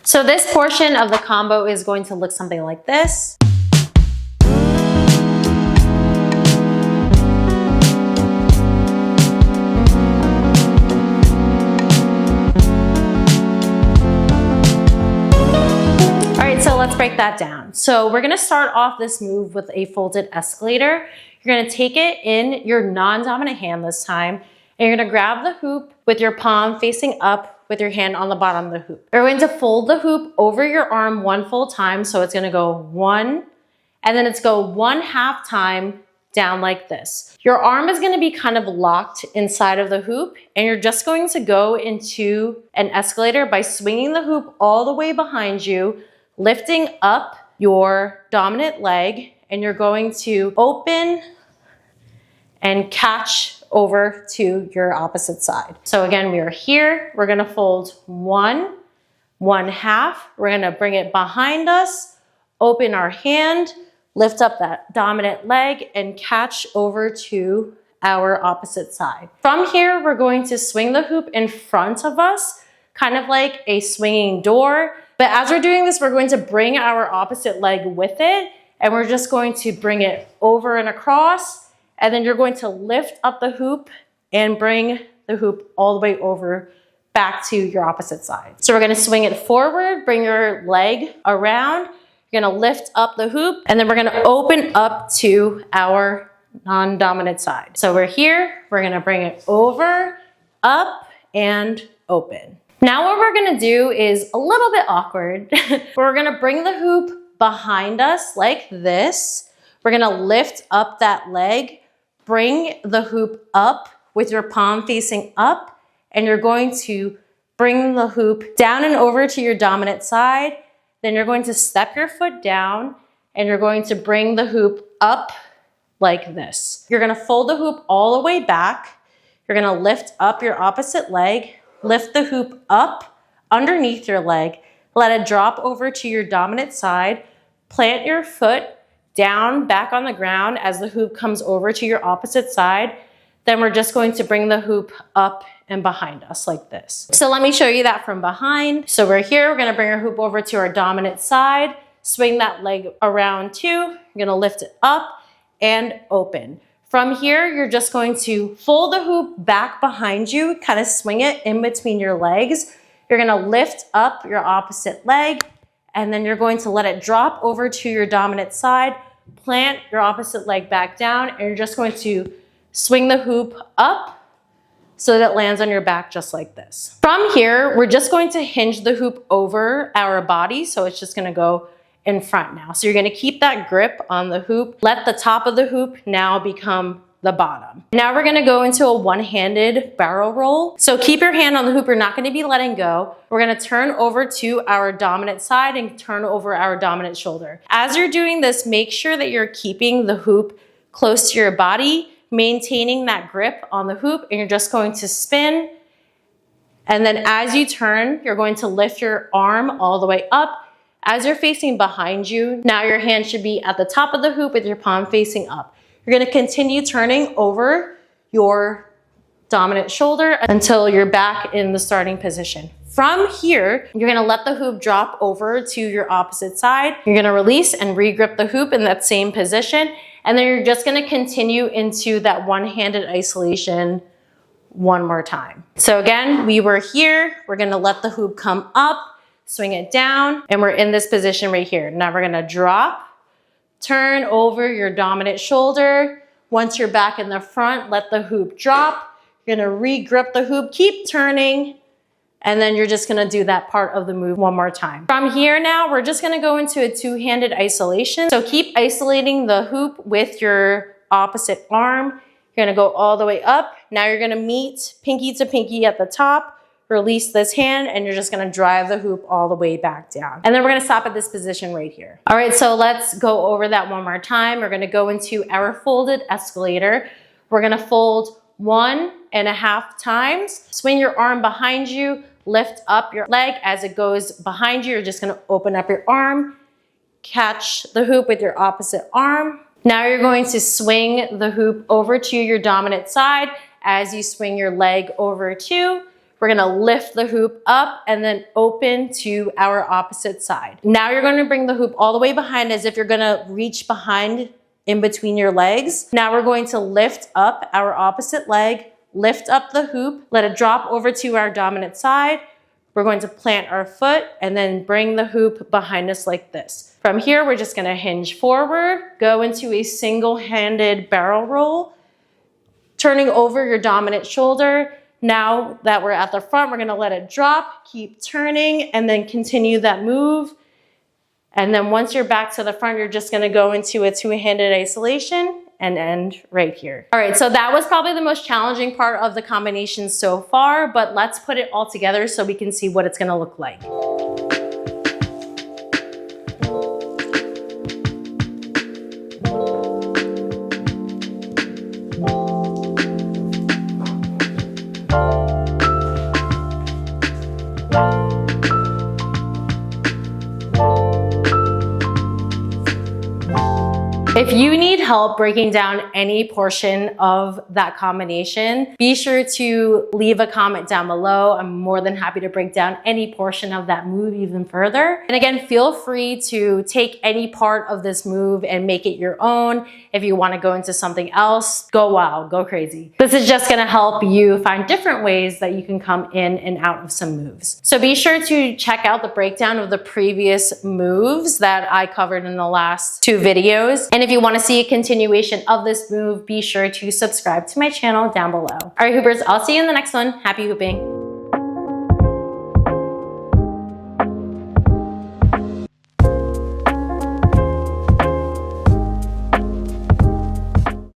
So this portion of the combo is going to look something like this. So let's break that down. So we're gonna start off this move with a folded escalator. You're gonna take it in your non-dominant hand this time, and you're gonna grab the hoop with your palm facing up with your hand on the bottom of the hoop. You're going to fold the hoop over your arm one full time. So it's gonna go one, and then it's go 1/2 time down like this. Your arm is gonna be kind of locked inside of the hoop, and you're just going to go into an escalator by swinging the hoop all the way behind you, lifting up your dominant leg, and you're going to open and catch over to your opposite side. So again, we are here. We're gonna fold one, 1/2. We're gonna bring it behind us, open our hand, lift up that dominant leg, and catch over to our opposite side. From here, we're going to swing the hoop in front of us, kind of like a swinging door. But as we're doing this, we're going to bring our opposite leg with it, and we're just going to bring it over and across, and then you're going to lift up the hoop and bring the hoop all the way over back to your opposite side. So we're gonna swing it forward, bring your leg around, you're gonna lift up the hoop, and then we're gonna open up to our non-dominant side. So we're here, we're gonna bring it over, up, and open. Now what we're gonna do is a little bit awkward. We're gonna bring the hoop behind us like this. We're gonna lift up that leg, bring the hoop up with your palm facing up, and you're going to bring the hoop down and over to your dominant side. Then you're going to step your foot down, and you're going to bring the hoop up like this. You're gonna fold the hoop all the way back. You're gonna lift up your opposite leg, lift the hoop up underneath your leg, let it drop over to your dominant side, plant your foot down back on the ground as the hoop comes over to your opposite side. Then we're just going to bring the hoop up and behind us like this. So let me show you that from behind. So we're here, we're gonna bring our hoop over to our dominant side, swing that leg around too, you're gonna lift it up and open. From here, you're just going to fold the hoop back behind you, kind of swing it in between your legs. You're gonna lift up your opposite leg, and then you're going to let it drop over to your dominant side, plant your opposite leg back down, and you're just going to swing the hoop up so that it lands on your back just like this. From here, we're just going to hinge the hoop over our body, so it's just gonna go in front now. So you're gonna keep that grip on the hoop. Let the top of the hoop now become the bottom. Now we're gonna go into a one-handed barrel roll. So keep your hand on the hoop, you're not gonna be letting go. We're gonna turn over to our dominant side and turn over our dominant shoulder. As you're doing this, make sure that you're keeping the hoop close to your body, maintaining that grip on the hoop, and you're just going to spin. And then as you turn, you're going to lift your arm all the way up. As you're facing behind you, now your hand should be at the top of the hoop with your palm facing up. You're gonna continue turning over your dominant shoulder until you're back in the starting position. From here, you're gonna let the hoop drop over to your opposite side. You're gonna release and re-grip the hoop in that same position, and then you're just gonna continue into that one-handed isolation one more time. So again, we were here, we're gonna let the hoop come up, swing it down, and we're in this position right here. Now we're gonna drop, turn over your dominant shoulder. Once you're back in the front, let the hoop drop. You're gonna re-grip the hoop, keep turning, and then you're just gonna do that part of the move one more time. From here now, we're just gonna go into a two-handed isolation. So keep isolating the hoop with your opposite arm. You're gonna go all the way up. Now you're gonna meet pinky to pinky at the top. Release this hand, and you're just gonna drive the hoop all the way back down. And then we're gonna stop at this position right here. All right, so let's go over that one more time. We're gonna go into our folded escalator. We're gonna fold 1.5 times. Swing your arm behind you, lift up your leg. As it goes behind you, you're just gonna open up your arm, catch the hoop with your opposite arm. Now you're going to swing the hoop over to your dominant side. As you swing your leg over too, we're gonna lift the hoop up and then open to our opposite side. Now you're gonna bring the hoop all the way behind as if you're gonna reach behind in between your legs. Now we're going to lift up our opposite leg, lift up the hoop, let it drop over to our dominant side. We're going to plant our foot and then bring the hoop behind us like this. From here, we're just gonna hinge forward, go into a single-handed barrel roll, turning over your dominant shoulder. Now that we're at the front, we're gonna let it drop, keep turning, and then continue that move. And then once you're back to the front, you're just gonna go into a two-handed isolation and end right here. All right, so that was probably the most challenging part of the combination so far, but let's put it all together so we can see what it's gonna look like. If you need help breaking down any portion of that combination, be sure to leave a comment down below. I'm more than happy to break down any portion of that move even further. And again, feel free to take any part of this move and make it your own. If you want to go into something else, go wild, go crazy. This is just going to help you find different ways that you can come in and out of some moves. So be sure to check out the breakdown of the previous moves that I covered in the last 2 videos. And if you want to see a continuation of this move, be sure to subscribe to my channel down below. All right, Hoopers, I'll see you in the next one. Happy hooping.